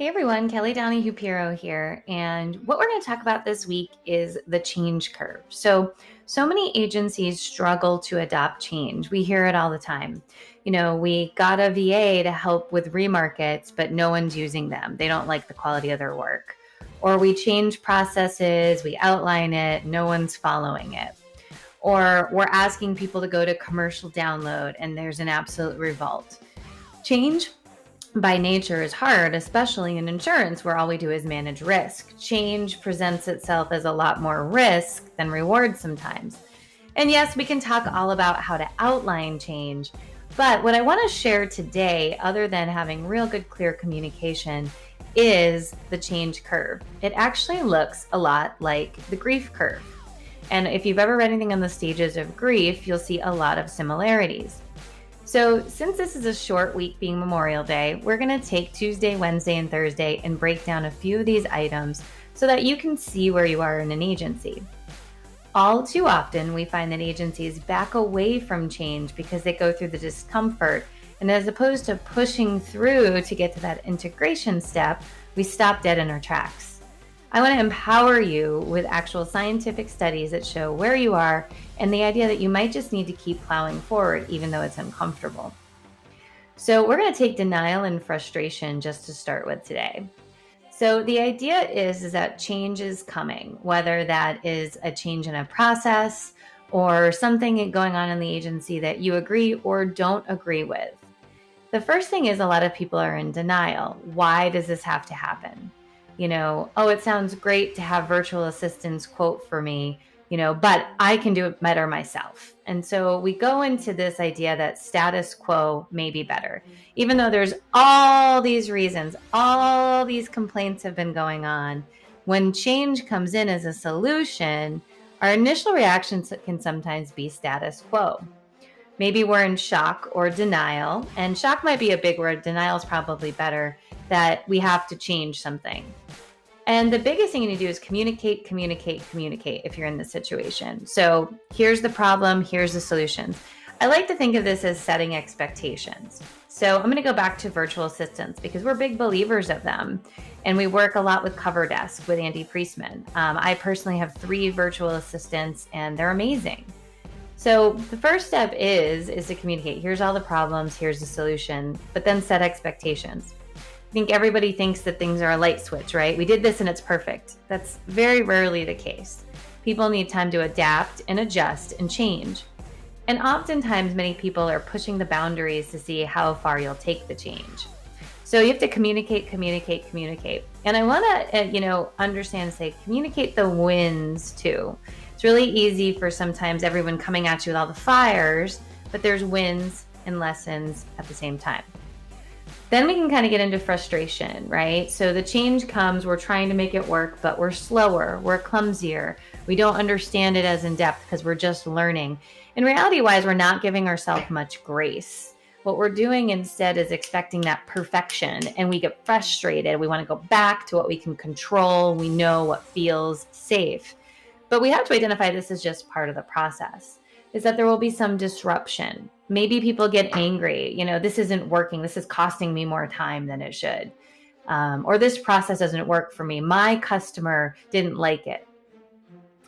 Hey everyone, Kelly Donahue Piro here. And what we're going to talk about this week is the change curve. So many agencies struggle to adopt change. We hear it all the time. We got a VA to help with remarkets, but no one's using them. They don't like the quality of their work. Or we change processes, we outline it, no one's following it. Or we're asking people to go to commercial download and there's an absolute revolt. Change by nature is hard, especially in insurance, where all we do is manage risk. Change presents itself as a lot more risk than reward sometimes. And yes, we can talk all about how to outline change, but what I want to share today, other than having real good, clear communication, is the change curve. It actually looks a lot like the grief curve. And if you've ever read anything on the stages of grief, you'll see a lot of similarities. So since this is a short week being Memorial Day, we're going to take Tuesday, Wednesday, and Thursday and break down a few of these items so that you can see where you are in an agency. All too often, we find that agencies back away from change because they go through the discomfort. And as opposed to pushing through to get to that integration step, we stop dead in our tracks. I want to empower you with actual scientific studies that show where you are and the idea that you might just need to keep plowing forward even though it's uncomfortable. So we're going to take denial and frustration just to start with today. So the idea is that change is coming, whether that is a change in a process or something going on in the agency that you agree or don't agree with. The first thing is a lot of people are in denial. Why does this have to happen? It sounds great to have virtual assistants quote for me, but I can do it better myself. And so we go into this idea that status quo may be better, even though there's all these reasons, all these complaints have been going on. When change comes in as a solution, our initial reactions can sometimes be status quo. Maybe we're in shock or denial, and shock might be a big word. Denial is probably better, that we have to change something. And the biggest thing you need to do is communicate if you're in this situation. So here's the problem, here's the solutions. I like to think of this as setting expectations. So I'm going to go back to virtual assistants because we're big believers of them. And we work a lot with Cover Desk with Andy Priestman. I personally have 3 virtual assistants and they're amazing. So the first step is to communicate. Here's all the problems, here's the solution, but then set expectations. I think everybody thinks that things are a light switch, right? We did this and it's perfect. That's very rarely the case. People need time to adapt and adjust and change. And oftentimes many people are pushing the boundaries to see how far you'll take the change. So you have to communicate. And I want to, understand and say, communicate the wins too. It's really easy for sometimes everyone coming at you with all the fires, but there's wins and lessons at the same time. Then we can kind of get into frustration, right? So the change comes, we're trying to make it work, but we're slower, we're clumsier. We don't understand it as in depth because we're just learning. In reality-wise, we're not giving ourselves much grace. What we're doing instead is expecting that perfection, and we get frustrated. We want to go back to what we can control. We know what feels safe. But we have to identify this as just part of the process, is that there will be some disruption. Maybe people get angry, this isn't working. This is costing me more time than it should. Or this process doesn't work for me. My customer didn't like it.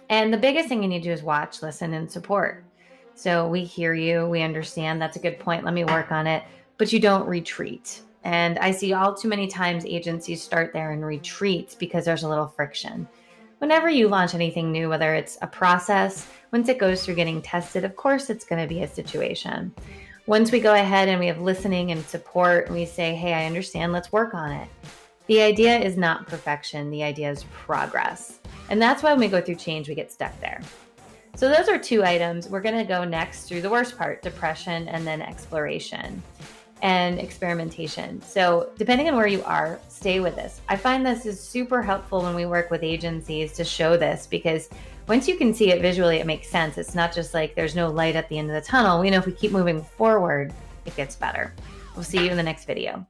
And the biggest thing you need to do is watch, listen, and support. So we hear you, we understand, that's a good point, let me work on it, but you don't retreat. And I see all too many times agencies start there and retreat because there's a little friction. Whenever you launch anything new, whether it's a process, once it goes through getting tested, of course, it's going to be a situation. Once we go ahead and we have listening and support and we say, hey, I understand, let's work on it. The idea is not perfection. The idea is progress. And that's why when we go through change, we get stuck there. So those are 2 items. We're going to go next through the worst part, depression, and then exploration and experimentation. So depending on where you are, stay with this. I find this is super helpful when we work with agencies to show this, because once you can see it visually, it makes sense. It's not just like there's no light at the end of the tunnel. We know if we keep moving forward, it gets better. We'll see you in the next video.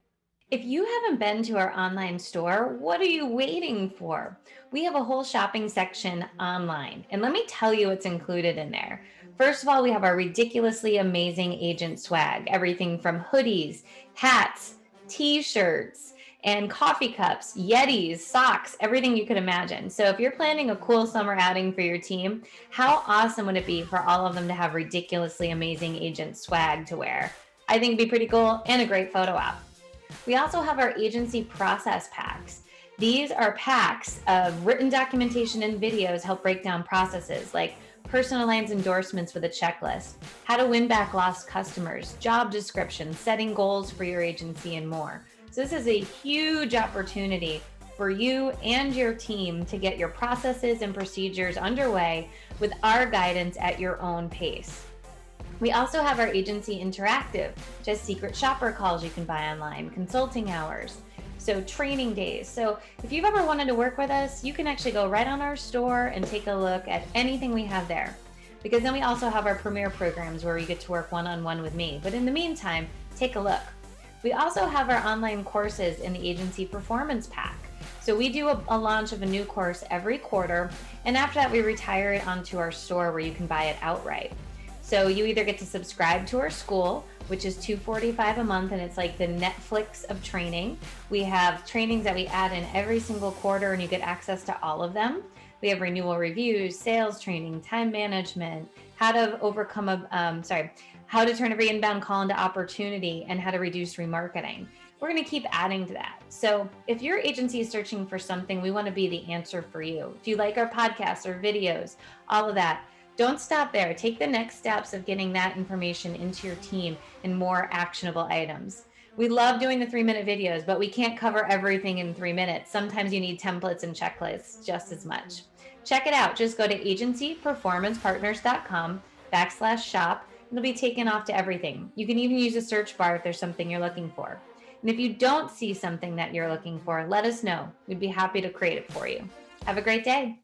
If you haven't been to our online store, what are you waiting for? We have a whole shopping section online, and let me tell you what's included in there. First of all, we have our ridiculously amazing agent swag, everything from hoodies, hats, t-shirts, and coffee cups, Yetis, socks, everything you could imagine. So if you're planning a cool summer outing for your team, how awesome would it be for all of them to have ridiculously amazing agent swag to wear? I think it'd be pretty cool and a great photo op. We also have our agency process packs. These are packs of written documentation and videos help break down processes like personalized endorsements with a checklist, how to win back lost customers, job descriptions, setting goals for your agency, and more. So this is a huge opportunity for you and your team to get your processes and procedures underway with our guidance at your own pace. We also have our agency interactive, just secret shopper calls you can buy online, consulting hours, so training days. So if you've ever wanted to work with us, you can actually go right on our store and take a look at anything we have there. Because then we also have our premier programs where you get to work one-on-one with me. But in the meantime, take a look. We also have our online courses in the agency performance pack. So we do a launch of a new course every quarter, and after that we retire it onto our store where you can buy it outright. So you either get to subscribe to our school, which is $245 a month, and it's like the Netflix of training. We have trainings that we add in every single quarter, and you get access to all of them. We have renewal reviews, sales training, time management, how to how to turn every inbound call into opportunity, and how to reduce remarketing. We're going to keep adding to that. So if your agency is searching for something, we want to be the answer for you. If you like our podcasts or videos, all of that, don't stop there. Take the next steps of getting that information into your team in more actionable items. We love doing the 3-minute videos, but we can't cover everything in 3 minutes. Sometimes you need templates and checklists just as much. Check it out. Just go to agencyperformancepartners.com/shop. It'll be taken off to everything. You can even use a search bar if there's something you're looking for. And if you don't see something that you're looking for, let us know. We'd be happy to create it for you. Have a great day.